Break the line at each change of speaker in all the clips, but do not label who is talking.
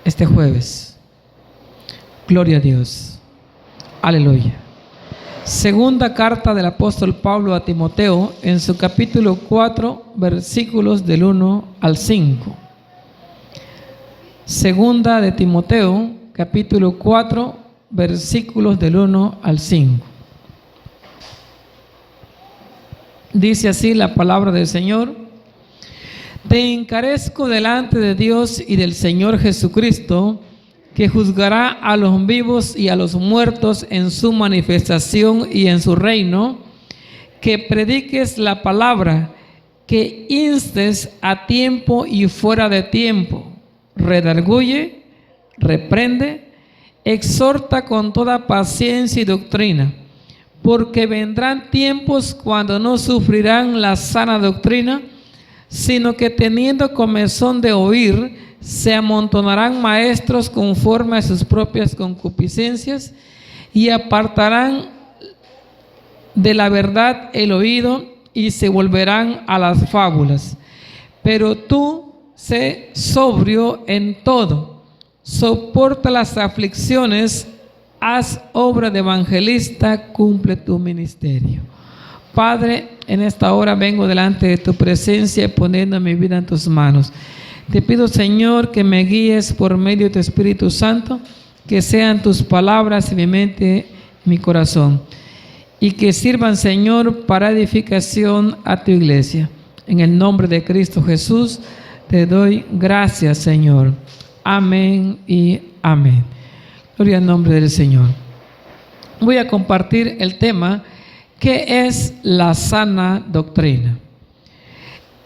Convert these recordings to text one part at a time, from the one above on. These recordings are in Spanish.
este jueves. Gloria a Dios. Aleluya. Segunda carta del apóstol Pablo a Timoteo, en su capítulo 4, versículos del 1 al 5. Segunda de Timoteo, capítulo 4, versículos del 1 al 5. Dice así la palabra del Señor: Te encarezco delante de Dios y del Señor Jesucristo, que juzgará a los vivos y a los muertos en su manifestación y en su reino, que prediques la palabra, que instes a tiempo y fuera de tiempo, redarguye, reprende, exhorta con toda paciencia y doctrina, porque vendrán tiempos cuando no sufrirán la sana doctrina, sino que teniendo comezón de oír, se amontonarán maestros conforme a sus propias concupiscencias y apartarán de la verdad el oído y se volverán a las fábulas. Pero tú sé sobrio en todo, soporta las aflicciones, haz obra de evangelista, cumple tu ministerio. Padre, en esta hora vengo delante de tu presencia y poniendo mi vida en tus manos. Te pido, Señor, que me guíes por medio de tu Espíritu Santo, que sean tus palabras en mi mente, mi corazón, y que sirvan, Señor, para edificación a tu iglesia. En el nombre de Cristo Jesús, te doy gracias, Señor. Amén y amén. Gloria al nombre del Señor. Voy a compartir el tema: ¿qué es la sana doctrina?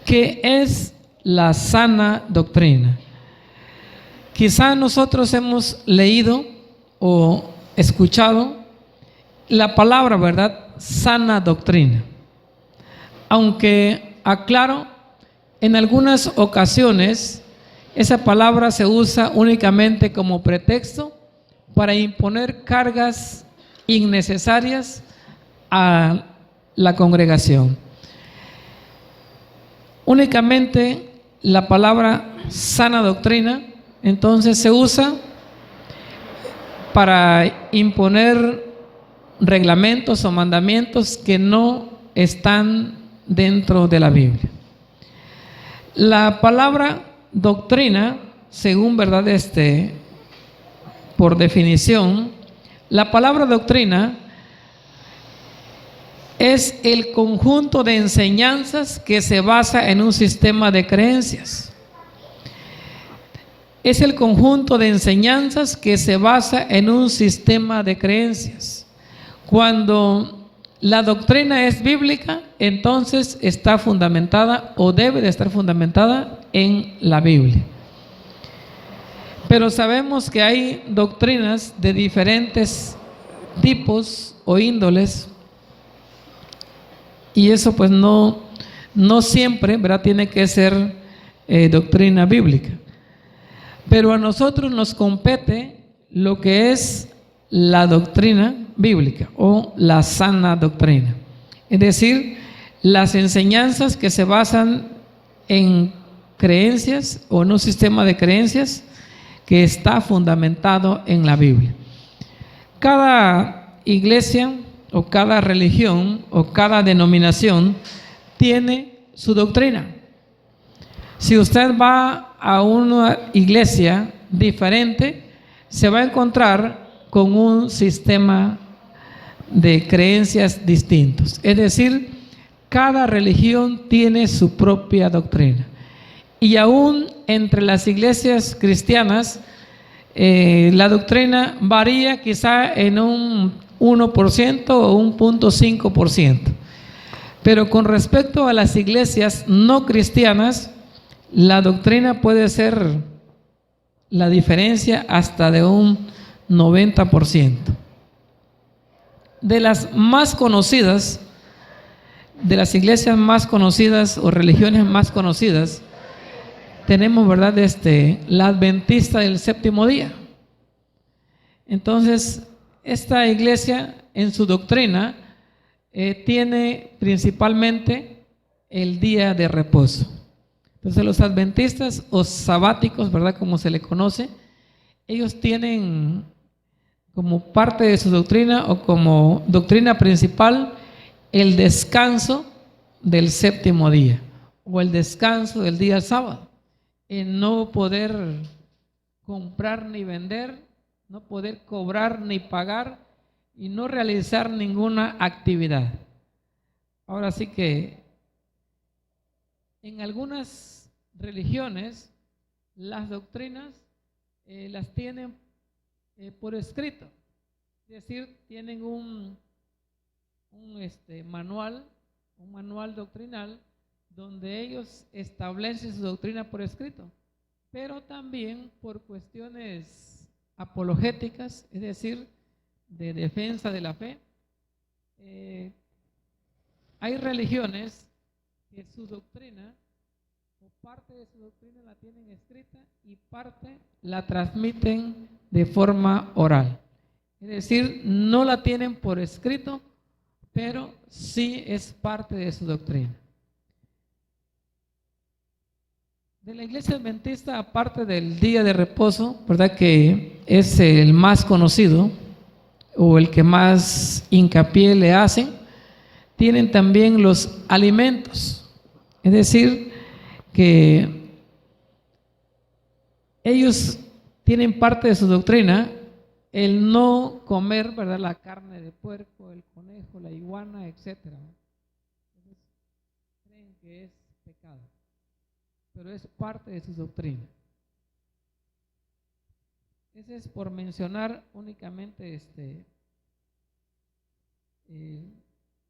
¿Qué es la sana doctrina? Quizá nosotros hemos leído o escuchado la palabra, ¿verdad? Sana doctrina. Aunque, aclaro, en algunas ocasiones esa palabra se usa únicamente como pretexto para imponer cargas innecesarias a la congregación. Únicamente la palabra sana doctrina entonces se usa para imponer reglamentos o mandamientos que no están dentro de la Biblia. La palabra doctrina, según verdad por definición, la palabra doctrina es el conjunto de enseñanzas que se basa en un sistema de creencias. Es el conjunto de enseñanzas que se basa en un sistema de creencias. Cuando la doctrina es bíblica, entonces está fundamentada o debe de estar fundamentada en la Biblia. Pero sabemos que hay doctrinas de diferentes tipos o índoles, y eso pues no siempre, ¿verdad?, tiene que ser doctrina bíblica. Pero a nosotros nos compete lo que es la doctrina bíblica o la sana doctrina. Es decir, las enseñanzas que se basan en creencias o en un sistema de creencias que está fundamentado en la Biblia. Cada iglesia o cada religión o cada denominación tiene su doctrina. Si usted va a una iglesia diferente, se va a encontrar con un sistema de creencias distintos. Es decir, cada religión tiene su propia doctrina. Y aún entre las iglesias cristianas, la doctrina varía quizá en un 1% o un 0.5%. Pero con respecto a las iglesias no cristianas, la doctrina puede ser la diferencia hasta de un 90%. De las más conocidas, de las iglesias más conocidas o religiones más conocidas, tenemos, ¿verdad?, la adventista del séptimo día. Entonces, esta iglesia en su doctrina tiene principalmente el día de reposo. Entonces los adventistas o sabáticos, ¿verdad?, como se le conoce, ellos tienen como parte de su doctrina o como doctrina principal el descanso del séptimo día o el descanso del día sábado, en no poder comprar ni vender, no poder cobrar ni pagar y no realizar ninguna actividad. Ahora sí que en algunas religiones las doctrinas las tienen por escrito, es decir, tienen un manual doctrinal donde ellos establecen su doctrina por escrito, pero también por cuestiones apologéticas, es decir, de defensa de la fe. Hay religiones que su doctrina o parte de su doctrina la tienen escrita y parte la transmiten de forma oral. Es decir, no la tienen por escrito, pero sí es parte de su doctrina. De la iglesia adventista, aparte del día de reposo, ¿verdad?, que es el más conocido o el que más hincapié le hacen, tienen también los alimentos. Es decir, que ellos tienen parte de su doctrina el no comer, ¿verdad?, la carne de puerco, el conejo, la iguana, etcétera. Entonces, creen que es pecado, pero es parte de su doctrina. Ese es por mencionar únicamente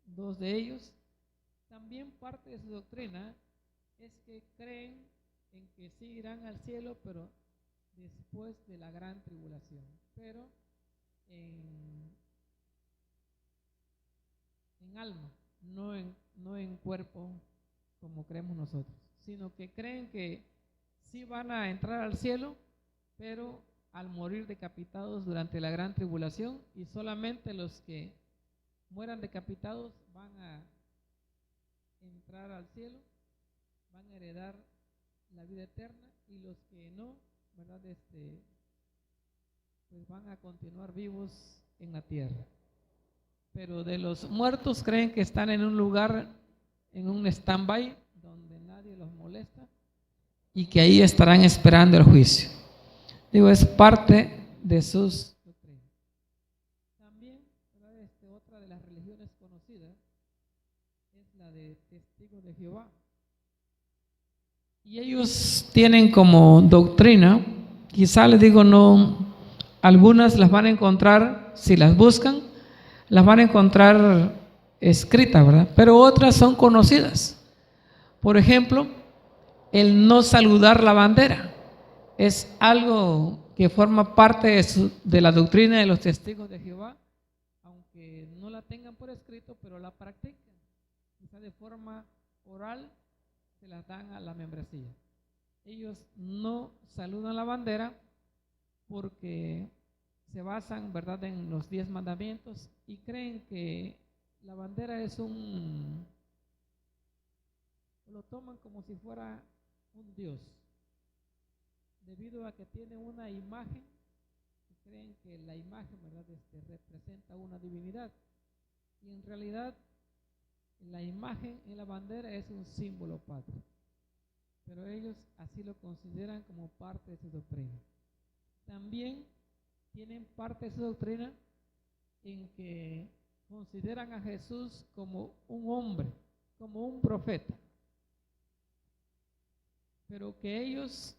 dos de ellos. También parte de su doctrina es que creen en que sí irán al cielo, pero después de la gran tribulación, pero en alma, no en cuerpo como creemos nosotros, sino que creen que sí van a entrar al cielo, pero al morir decapitados durante la gran tribulación, y solamente los que mueran decapitados van a entrar al cielo, van a heredar la vida eterna, y los que no, ¿verdad?, pues van a continuar vivos en la tierra. Pero de los muertos creen que están en un lugar, en un stand-by, donde nadie los molesta y que ahí estarán esperando el juicio. Digo, es parte de sus doctrinas. También, otra de las religiones conocidas es la de Testigos de Jehová. Y ellos tienen como doctrina, quizá les digo, no, algunas las van a encontrar, si las buscan, las van a encontrar escritas, ¿verdad? Pero otras son conocidas. Por ejemplo, el no saludar la bandera es algo que forma parte de la doctrina de los Testigos de Jehová, aunque no la tengan por escrito, pero la practican. Quizá de forma oral se las dan a la membresía. Ellos no saludan la bandera porque se basan, ¿verdad?, en los 10 mandamientos y creen que la bandera es lo toman como si fuera un dios, debido a que tiene una imagen y creen que la imagen, ¿verdad?, representa una divinidad, y en realidad la imagen en la bandera es un símbolo patrio, pero ellos así lo consideran como parte de su doctrina. También tienen parte de su doctrina en que consideran a Jesús como un hombre, como un profeta, pero que ellos,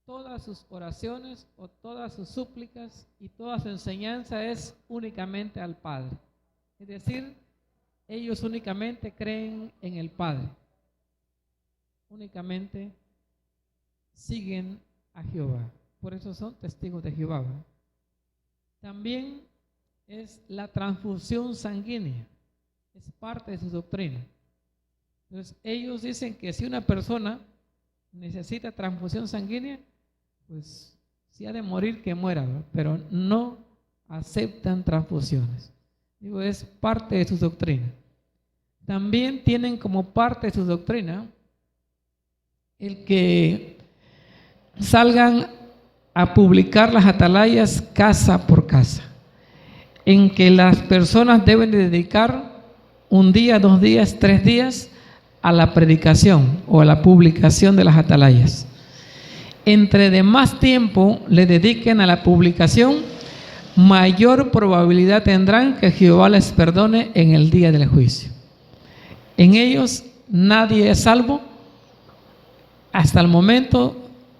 todas sus oraciones o todas sus súplicas y toda su enseñanza es únicamente al Padre. Es decir, ellos únicamente creen en el Padre, únicamente siguen a Jehová. Por eso son testigos de Jehová, ¿verdad? También es la transfusión sanguínea, es parte de su doctrina. Entonces ellos dicen que si una persona necesita transfusión sanguínea, pues si ha de morir, que muera, ¿verdad? Pero no aceptan transfusiones. Digo, es parte de su doctrina. También tienen como parte de su doctrina el que salgan a publicar las atalayas casa por casa, en que las personas deben de dedicar un día, 2 días, 3 días a la predicación o a la publicación de las atalayas. Entre de más tiempo le dediquen a la publicación, mayor probabilidad tendrán que Jehová les perdone en el día del juicio. En ellos nadie es salvo hasta el momento,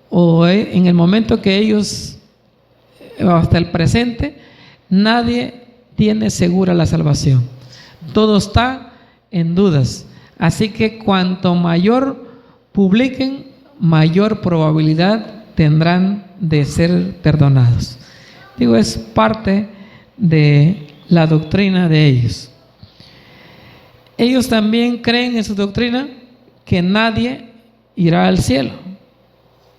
o en el momento que ellos, hasta el presente, nadie tiene segura la salvación. Todo está en dudas. Así que cuanto mayor publiquen, mayor probabilidad tendrán de ser perdonados. Digo, es parte de la doctrina de ellos. Ellos también creen en su doctrina que nadie irá al cielo.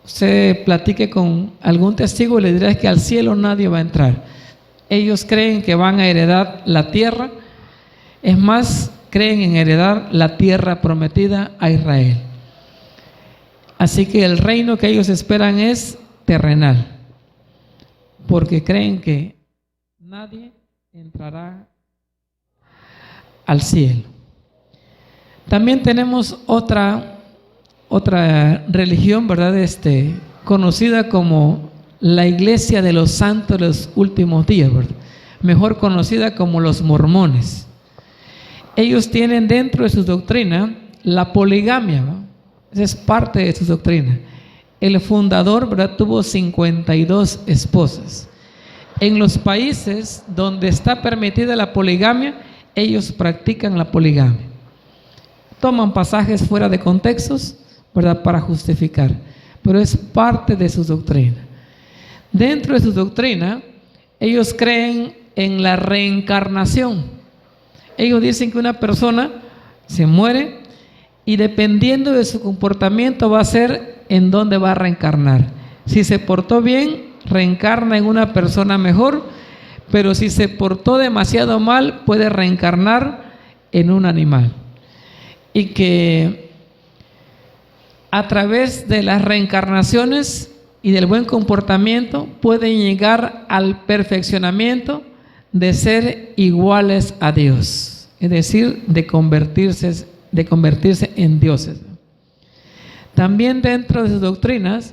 Usted platique con algún testigo y le dirá que al cielo nadie va a entrar. Ellos creen que van a heredar la tierra. Es más, creen en heredar la tierra prometida a Israel. Así que el reino que ellos esperan es terrenal, porque creen que nadie entrará al cielo. También tenemos otra religión, ¿verdad? Conocida como la Iglesia de los Santos de los Últimos Días, ¿verdad? Mejor conocida como los mormones. Ellos tienen dentro de su doctrina la poligamia, ¿no? Esa es parte de su doctrina. El fundador, ¿verdad?, tuvo 52 esposas. En los países donde está permitida la poligamia, ellos practican la poligamia. Toman pasajes fuera de contextos, ¿verdad?, para justificar, pero es parte de su doctrina. Dentro de su doctrina, ellos creen en la reencarnación. Ellos dicen que una persona se muere y dependiendo de su comportamiento va a ser en dónde va a reencarnar. Si se portó bien, reencarna en una persona mejor, pero si se portó demasiado mal, puede reencarnar en un animal. Y que a través de las reencarnaciones y del buen comportamiento pueden llegar al perfeccionamiento de ser iguales a Dios, es decir, de convertirse en dioses. También dentro de sus doctrinas,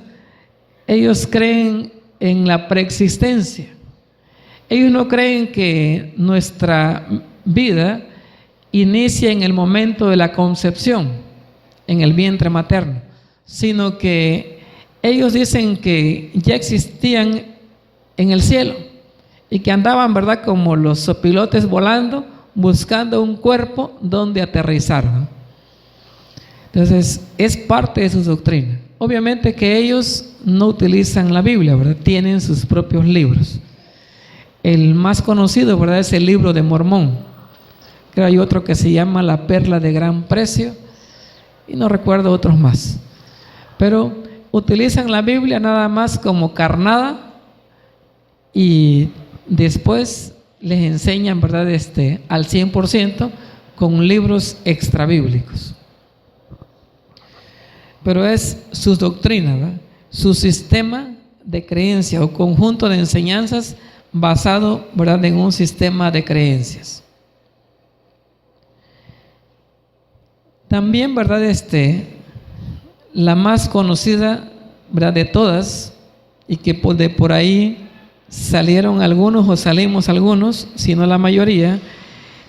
ellos creen en la preexistencia. Ellos no creen que nuestra vida inicia en el momento de la concepción, en el vientre materno, sino que ellos dicen que ya existían en el cielo y que andaban, ¿verdad?, como los sopilotes volando, buscando un cuerpo donde aterrizar, ¿no? Entonces, es parte de su doctrina. Obviamente que ellos no utilizan la Biblia, ¿verdad? Tienen sus propios libros. El más conocido, ¿verdad?, es el libro de Mormón. Creo hay otro que se llama La Perla de Gran Precio y no recuerdo otros más. Pero utilizan la Biblia nada más como carnada y después les enseñan, ¿verdad?, al 100% con libros extrabíblicos. Pero es su doctrina, ¿verdad?, su sistema de creencia o conjunto de enseñanzas basado, ¿verdad?, en un sistema de creencias. También, ¿verdad?, la más conocida, ¿verdad?, de todas, y que de por ahí salieron algunos o salimos algunos, si no la mayoría,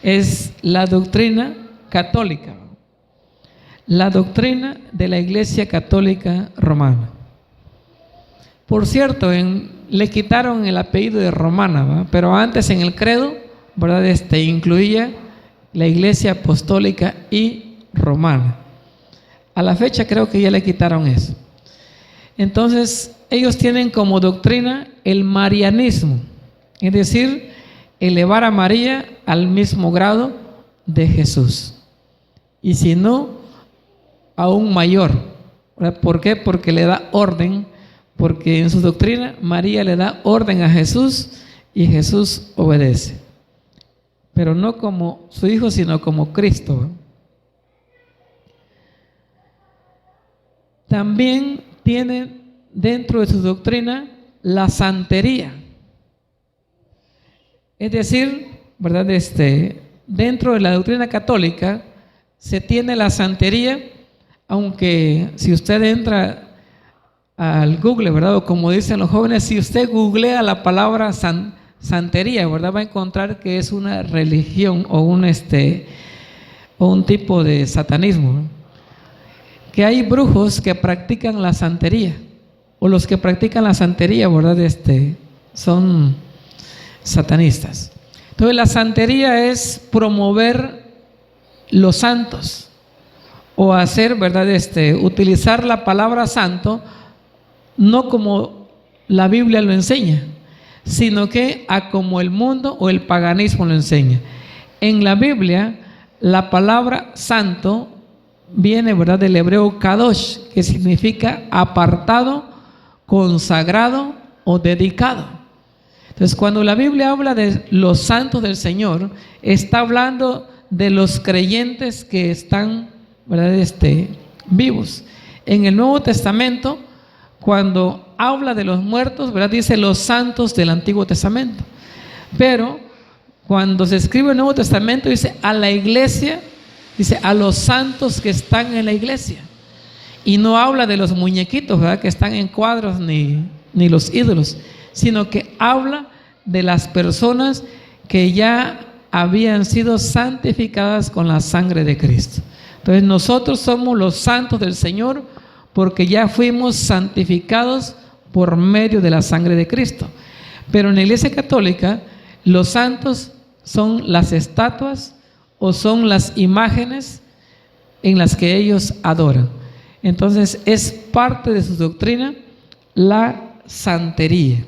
es la doctrina católica, la doctrina de la Iglesia Católica Romana. Por cierto, le quitaron el apellido de romana, ¿verdad?, pero antes en el credo, ¿verdad?, incluía la Iglesia Apostólica y Romana. A la fecha creo que ya le quitaron eso. Entonces, ellos tienen como doctrina el marianismo, es decir, elevar a María al mismo grado de Jesús. Y si no, aún mayor. ¿Por qué? Porque le da orden, porque en su doctrina María le da orden a Jesús y Jesús obedece. Pero no como su hijo, sino como Cristo, ¿no? También tienen dentro de su doctrina la santería. Es decir, ¿verdad? Dentro de la doctrina católica se tiene la santería, aunque si usted entra al Google, ¿verdad? O como dicen los jóvenes, si usted googlea la palabra santería, ¿verdad? Va a encontrar que es una religión o un tipo de satanismo, ¿no? Que hay brujos que practican la santería, o los que practican la santería, ¿verdad? Son satanistas. Entonces la santería es promover los santos, o hacer, ¿verdad? Utilizar la palabra santo no como la Biblia lo enseña, sino que a como el mundo o el paganismo lo enseña. En la Biblia, la palabra santo viene, ¿verdad?, del hebreo kadosh, que significa apartado, consagrado o dedicado. Entonces, cuando la Biblia habla de los santos del Señor, está hablando de los creyentes que están, ¿verdad?, vivos. En el Nuevo Testamento, cuando habla de los muertos, ¿verdad?, dice los santos del Antiguo Testamento. Pero cuando se escribe el Nuevo Testamento, dice a la iglesia, dice a los santos que están en la iglesia. Y no habla de los muñequitos, ¿verdad?, que están en cuadros, ni los ídolos, sino que habla de las personas que ya habían sido santificadas con la sangre de Cristo. Entonces nosotros somos los santos del Señor porque ya fuimos santificados por medio de la sangre de Cristo. Pero en la Iglesia Católica, los santos son las estatuas o son las imágenes en las que ellos adoran. Entonces es parte de su doctrina la santería.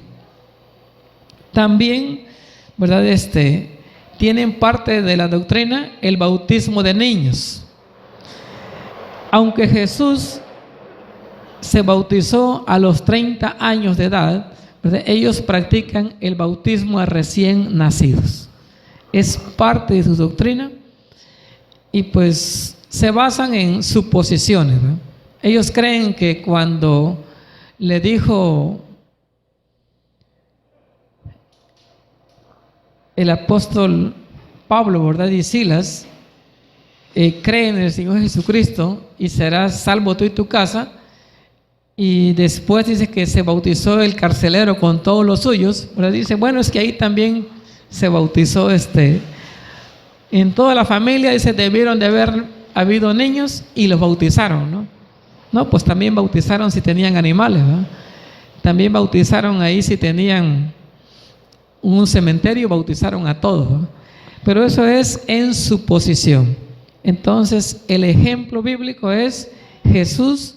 También, ¿verdad?, tienen parte de la doctrina el bautismo de niños. Aunque Jesús se bautizó a los 30 años de edad, ¿verdad?, ellos practican el bautismo a recién nacidos. Es parte de su doctrina y pues se basan en suposiciones, ¿verdad? Ellos creen que cuando le dijo el apóstol Pablo, ¿verdad?, y Silas, cree en el Señor Jesucristo y serás salvo tú y tu casa. Y después dice que se bautizó el carcelero con todos los suyos, ¿verdad? Dice, bueno, es que ahí también se bautizó en toda la familia, dice, debieron de haber habido niños y los bautizaron, ¿no? No, pues también bautizaron si tenían animales, ¿verdad? También bautizaron ahí si tenían un cementerio, bautizaron a todos, ¿verdad? Pero eso es en suposición. Entonces el ejemplo bíblico es Jesús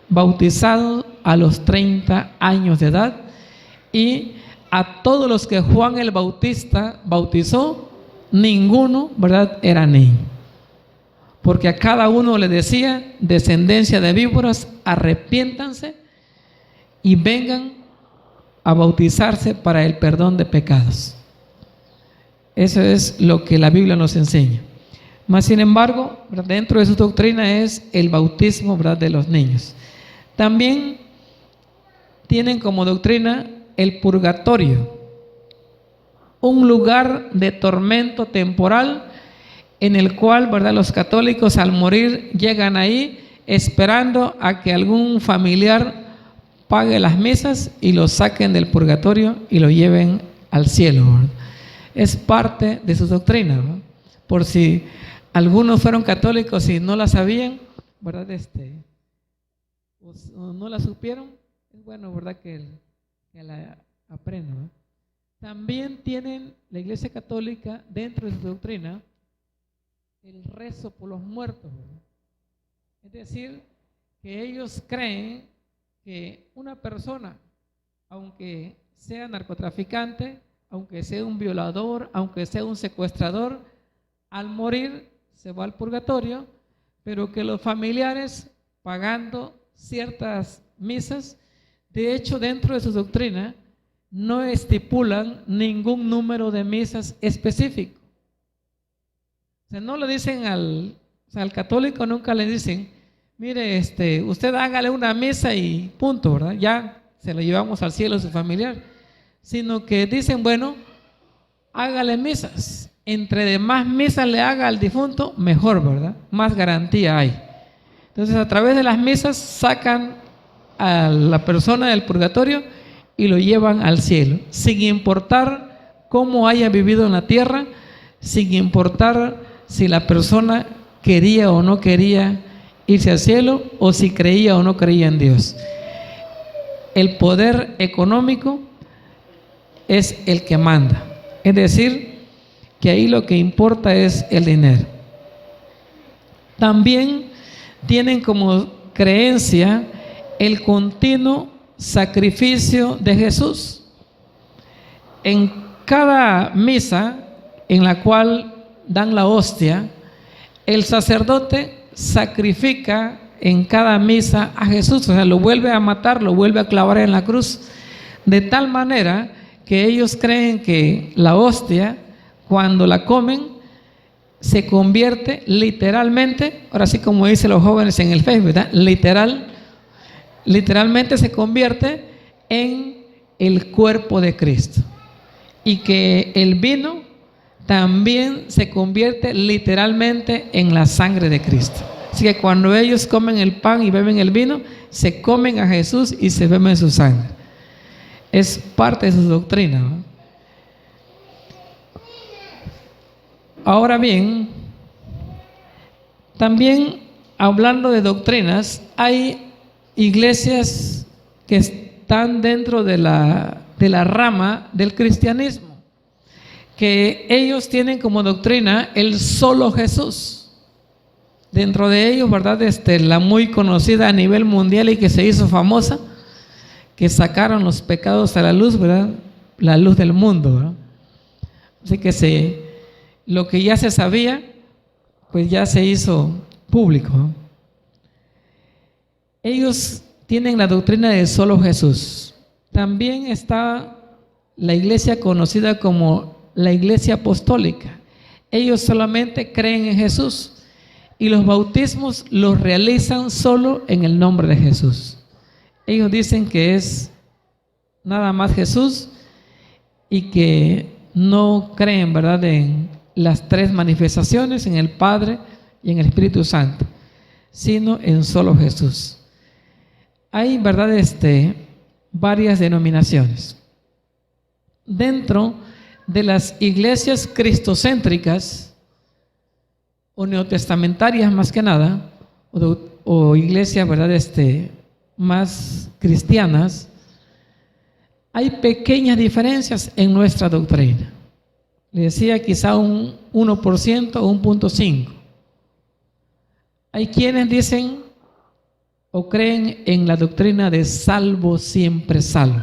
bautizado a los 30 años de edad, y a todos los que Juan el Bautista bautizó, ninguno, ¿verdad?, era niño, porque a cada uno le decía, descendencia de víboras, arrepiéntanse y vengan a bautizarse para el perdón de pecados. Eso es lo que la Biblia nos enseña. Mas sin embargo, dentro de su doctrina es el bautismo, ¿verdad?, de los niños. También tienen como doctrina el purgatorio, un lugar de tormento temporal en el cual, ¿verdad?, los católicos al morir llegan ahí esperando a que algún familiar pague las misas y lo saquen del purgatorio y lo lleven al cielo, ¿verdad? Es parte de su doctrina, ¿verdad? Por si algunos fueron católicos y no la sabían, ¿verdad?, o no la supieron, es bueno, ¿verdad?, que la aprendan, ¿verdad? También tienen la Iglesia Católica dentro de su doctrina el rezo por los muertos, ¿verdad? Es decir, que ellos creen que una persona, aunque sea narcotraficante, aunque sea un violador, aunque sea un secuestrador, al morir se va al purgatorio, pero que los familiares, pagando ciertas misas, de hecho dentro de su doctrina no estipulan ningún número de misas específico. O sea, no le dicen al católico, nunca le dicen, mire, usted hágale una misa y punto, ¿verdad? Ya se lo llevamos al cielo a su familiar, sino que dicen, bueno, hágale misas. Entre de más misas le haga al difunto, mejor, ¿verdad? Más garantía hay. Entonces, a través de las misas sacan a la persona del purgatorio y lo llevan al cielo, sin importar cómo haya vivido en la tierra, sin importar si la persona quería o no quería irse al cielo, o si creía o no creía en Dios. El poder económico es el que manda. Es decir, que ahí lo que importa es el dinero. También tienen como creencia el continuo sacrificio de Jesús. En cada misa en la cual dan la hostia, el sacerdote sacrifica en cada misa a Jesús, o sea, lo vuelve a matar, lo vuelve a clavar en la cruz, de tal manera que ellos creen que la hostia, cuando la comen, se convierte literalmente, ahora sí como dicen los jóvenes en el Facebook, ¿verdad? Literalmente se convierte en el cuerpo de Cristo, y que el vino también se convierte literalmente en la sangre de Cristo. Así que cuando ellos comen el pan y beben el vino, se comen a Jesús y se beben su sangre. Es parte de su doctrina, ¿no? Ahora bien, también hablando de doctrinas, hay iglesias que están dentro de la rama del cristianismo, que ellos tienen como doctrina el solo Jesús. Dentro de ellos, ¿verdad? La muy conocida a nivel mundial y que se hizo famosa, que sacaron los pecados a la luz, ¿verdad? La luz del mundo, ¿verdad? Así que lo que ya se sabía, pues ya se hizo público, ¿no? Ellos tienen la doctrina de solo Jesús. También está la iglesia conocida como la iglesia apostólica. Ellos solamente creen en Jesús y los bautismos los realizan solo en el nombre de Jesús. Ellos dicen que es nada más Jesús y que no creen, ¿verdad?, en las tres manifestaciones, en el Padre y en el Espíritu Santo, sino en solo Jesús. Hay, ¿verdad?, varias denominaciones. Dentro de las iglesias cristocéntricas o neotestamentarias más que nada, o iglesias, ¿verdad?, más cristianas, hay pequeñas diferencias en nuestra doctrina. Le decía quizá un 1% o 1.5%. Hay quienes dicen o creen en la doctrina de salvo siempre salvo.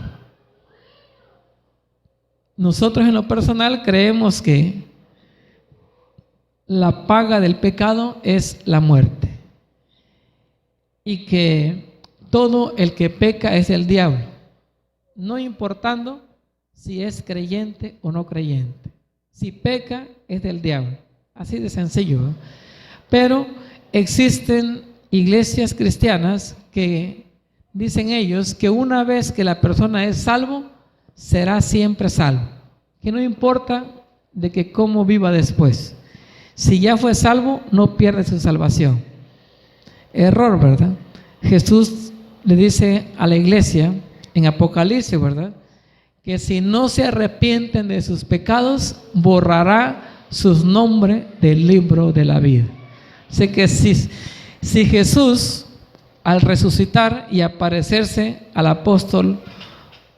Nosotros en lo personal creemos que la paga del pecado es la muerte y que todo el que peca es el diablo, no importando si es creyente o no creyente. Si peca es del diablo, así de sencillo, ¿no? Pero existen iglesias cristianas que dicen ellos que una vez que la persona es salvo, será siempre salvo, que no importa de que cómo viva después. Si ya fue salvo, no pierde su salvación. Error, ¿verdad? Jesús le dice a la iglesia en Apocalipsis, ¿verdad?, que si no se arrepienten de sus pecados, borrará sus nombres del libro de la vida. Así que si Jesús, al resucitar y aparecerse al apóstol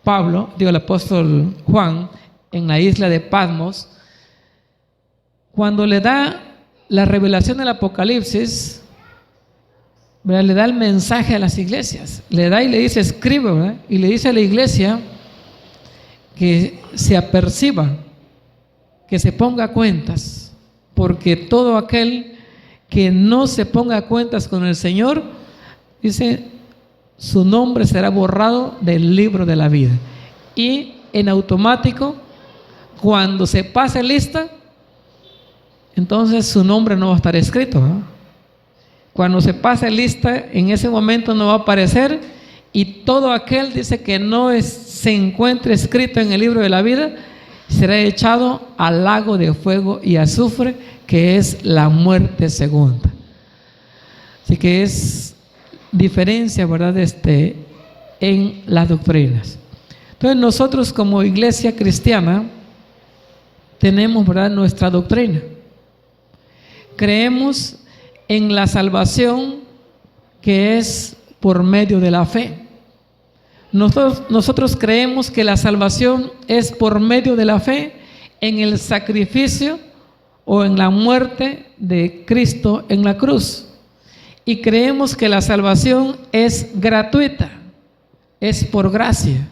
al apóstol Juan en la isla de Patmos, cuando le da la revelación del Apocalipsis, ¿verdad?, le da el mensaje a las iglesias, le da y le dice, escribe, ¿verdad?, y le dice a la iglesia que se aperciba, que se ponga cuentas, porque todo aquel que no se ponga cuentas con el Señor, dice, su nombre será borrado del libro de la vida. Y en automático, cuando se pase lista, entonces su nombre no va a estar escrito, ¿no? Cuando se pase lista, en ese momento no va a aparecer, y todo aquel, dice, que no se encuentre escrito en el libro de la vida, será echado al lago de fuego y azufre, que es la muerte segunda. Así que es diferencia, ¿verdad?, en las doctrinas. Entonces nosotros como iglesia cristiana tenemos, ¿verdad?, nuestra doctrina. Creemos en la salvación que es por medio de la fe. Nosotros creemos que la salvación es por medio de la fe en el sacrificio o en la muerte de Cristo en la cruz. Y creemos que la salvación es gratuita, es por gracia,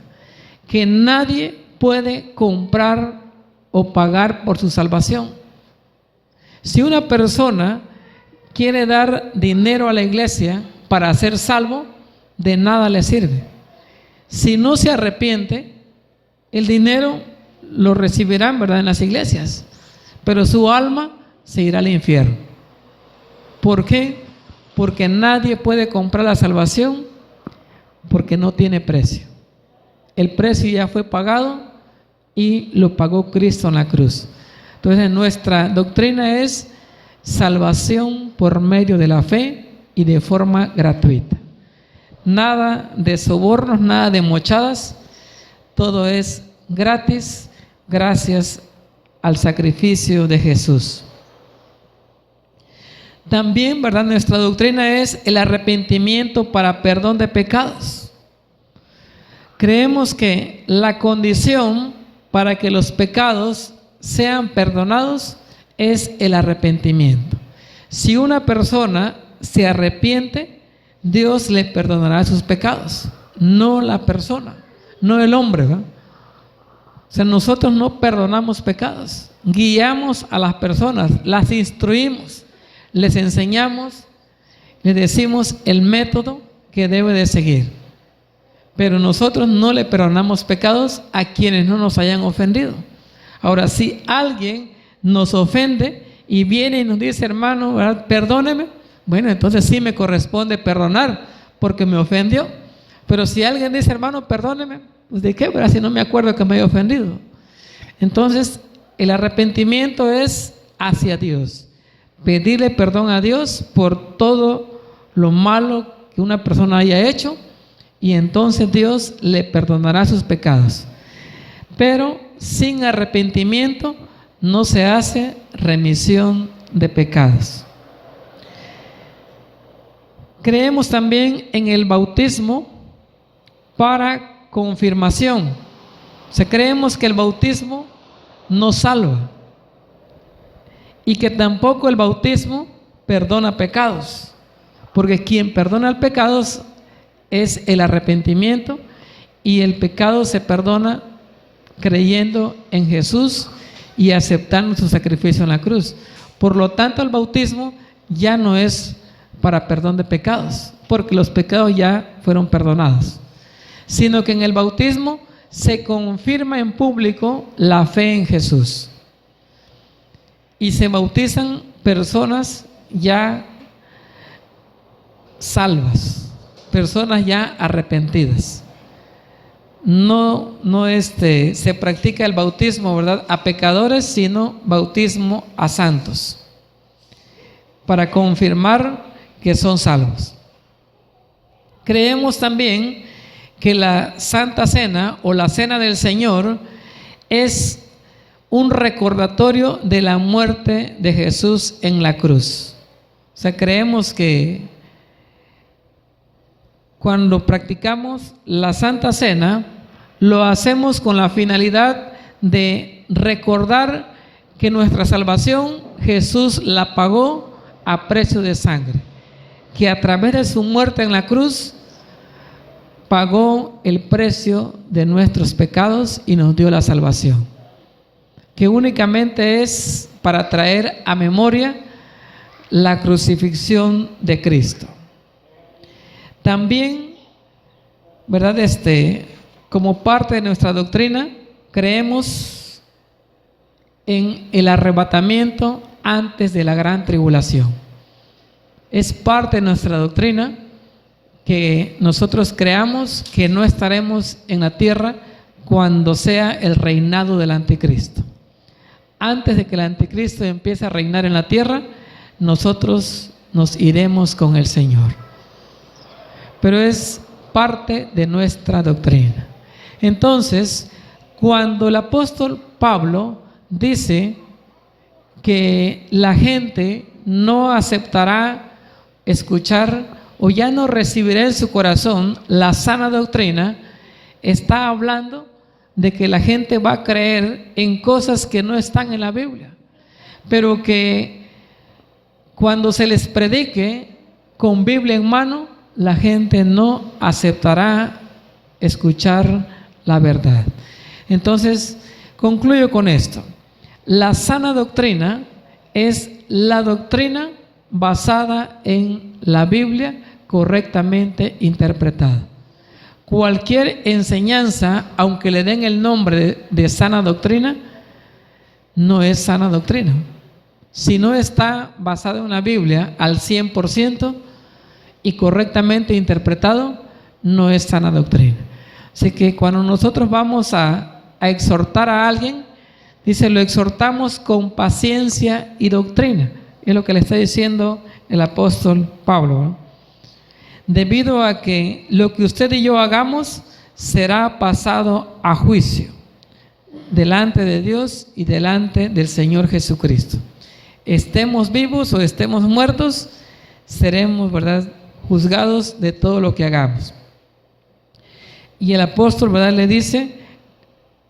que nadie puede comprar o pagar por su salvación. Si una persona quiere dar dinero a la iglesia para ser salvo, de nada le sirve. Si no se arrepiente, el dinero lo recibirán, ¿verdad?, en las iglesias, pero su alma se irá al infierno. ¿Por qué? Porque nadie puede comprar la salvación, porque no tiene precio. El precio ya fue pagado y lo pagó Cristo en la cruz. Entonces nuestra doctrina es salvación por medio de la fe y de forma gratuita. Nada de sobornos, nada de mochadas, todo es gratis gracias al sacrificio de Jesús. También, ¿verdad?, nuestra doctrina es el arrepentimiento para perdón de pecados. Creemos que la condición para que los pecados sean perdonados es el arrepentimiento. Si una persona se arrepiente, Dios le perdonará sus pecados, no la persona, no el hombre, ¿verdad? O sea, nosotros no perdonamos pecados, guiamos a las personas, las instruimos, les enseñamos, les decimos el método que debe de seguir. Pero nosotros no le perdonamos pecados a quienes no nos hayan ofendido. Ahora, si alguien nos ofende y viene y nos dice, hermano, ¿verdad?, perdóneme, bueno, entonces sí me corresponde perdonar porque me ofendió. Pero si alguien dice, hermano, perdóneme, pues ¿de qué? ¿Verdad? Si no me acuerdo que me haya ofendido. Entonces, el arrepentimiento es hacia Dios. Pedirle perdón a Dios por todo lo malo que una persona haya hecho, y entonces Dios le perdonará sus pecados. Pero sin arrepentimiento no se hace remisión de pecados. Creemos también en el bautismo para confirmación. O sea, creemos que el bautismo no salva y que tampoco el bautismo perdona pecados, porque quien perdona el pecado es el arrepentimiento, y el pecado se perdona creyendo en Jesús y aceptando su sacrificio en la cruz. Por lo tanto, el bautismo ya no es para perdón de pecados, porque los pecados ya fueron perdonados, sino que en el bautismo se confirma en público la fe en Jesús y se bautizan personas ya salvas, personas ya arrepentidas. No se practica el bautismo, ¿verdad?, a pecadores, sino bautismo a santos, para confirmar que son salvos. Creemos también que la Santa Cena o la Cena del Señor es un recordatorio de la muerte de Jesús en la cruz. O sea, creemos que cuando practicamos la Santa Cena, lo hacemos con la finalidad de recordar que nuestra salvación Jesús la pagó a precio de sangre, que a través de su muerte en la cruz pagó el precio de nuestros pecados y nos dio la salvación, que únicamente es para traer a memoria la crucifixión de Cristo. También, ¿verdad?, como parte de nuestra doctrina, creemos en el arrebatamiento antes de la gran tribulación. Es parte de nuestra doctrina que nosotros creamos que no estaremos en la tierra cuando sea el reinado del anticristo. Antes de que el anticristo empiece a reinar en la tierra, nosotros nos iremos con el Señor. Pero es parte de nuestra doctrina. Entonces, cuando el apóstol Pablo dice que la gente no aceptará escuchar o ya no recibirá en su corazón la sana doctrina, está hablando de que la gente va a creer en cosas que no están en la Biblia, pero que cuando se les predique con Biblia en mano, la gente no aceptará escuchar la verdad. Entonces, concluyo con esto. La sana doctrina es la doctrina basada en la Biblia correctamente interpretada. Cualquier enseñanza, aunque le den el nombre de sana doctrina, no es sana doctrina. Si no está basada en la Biblia al 100% y correctamente interpretado, no es sana doctrina. Así que cuando nosotros vamos a exhortar a alguien, dice, lo exhortamos con paciencia y doctrina. Es lo que le está diciendo el apóstol Pablo, ¿no? Debido a que lo que usted y yo hagamos será pasado a juicio delante de Dios y delante del Señor Jesucristo. Estemos vivos o estemos muertos, seremos, ¿verdad?, juzgados de todo lo que hagamos. Y el apóstol, ¿verdad?, le dice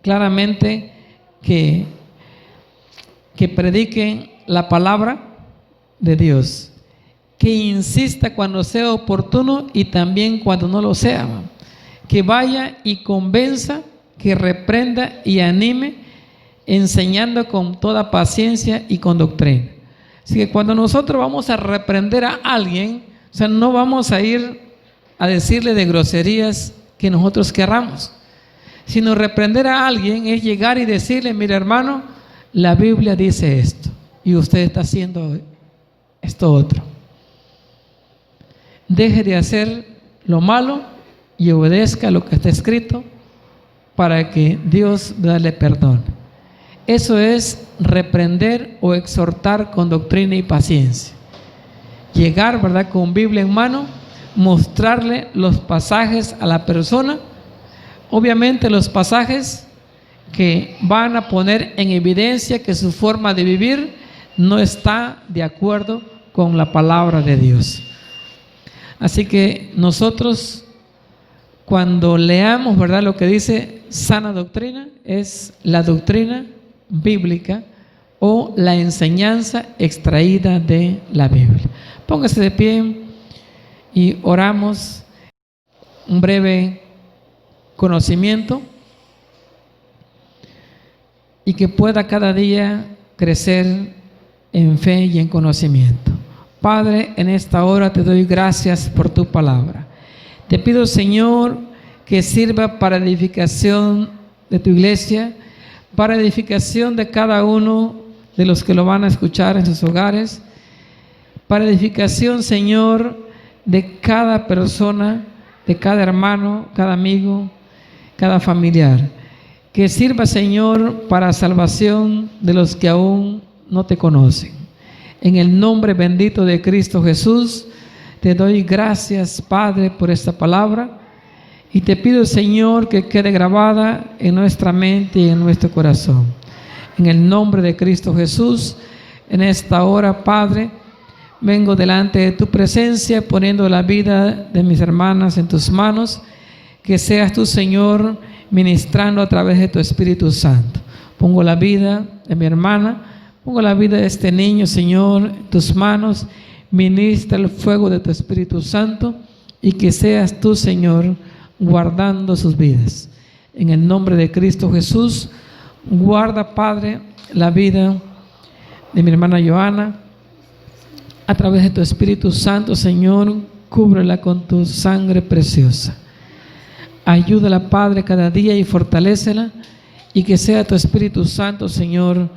claramente que prediquen la palabra de Dios, que insista cuando sea oportuno y también cuando no lo sea, que vaya y convenza, que reprenda y anime, enseñando con toda paciencia y con doctrina. Así que cuando nosotros vamos a reprender a alguien, o sea, no vamos a ir a decirle de groserías que nosotros querramos, sino reprender a alguien es llegar y decirle, mira hermano, la Biblia dice esto y usted está haciendo esto otro. Deje de hacer lo malo y obedezca lo que está escrito para que Dios le perdone. Eso es reprender o exhortar con doctrina y paciencia. Llegar, ¿verdad?, con Biblia en mano, mostrarle los pasajes a la persona, obviamente los pasajes que van a poner en evidencia que su forma de vivir no está de acuerdo con la palabra de Dios. Así que nosotros, cuando leamos, ¿verdad?, lo que dice sana doctrina, es la doctrina bíblica o la enseñanza extraída de la Biblia. Póngase de pie y oramos un breve conocimiento y que pueda cada día crecer en fe y en conocimiento. Padre, en esta hora te doy gracias por tu palabra. Te pido, Señor, que sirva para edificación de tu iglesia, para edificación de cada uno de los que lo van a escuchar en sus hogares, para edificación, Señor, de cada persona, de cada hermano, cada amigo, cada familiar. Que sirva, Señor, para salvación de los que aún no te conocen. En el nombre bendito de Cristo Jesús, te doy gracias, Padre, por esta palabra. Y te pido, Señor, que quede grabada en nuestra mente y en nuestro corazón. En el nombre de Cristo Jesús, en esta hora, Padre, vengo delante de tu presencia, poniendo la vida de mis hermanas en tus manos. Que seas tú, Señor, ministrando a través de tu Espíritu Santo. Pongo la vida de mi hermana, pongo la vida de este niño, Señor, en tus manos. Ministra el fuego de tu Espíritu Santo y que seas tú, Señor, guardando sus vidas. En el nombre de Cristo Jesús, guarda, Padre, la vida de mi hermana Joana. A través de tu Espíritu Santo, Señor, cúbrela con tu sangre preciosa. Ayúdala, Padre, cada día y fortalécela, y que sea tu Espíritu Santo, Señor,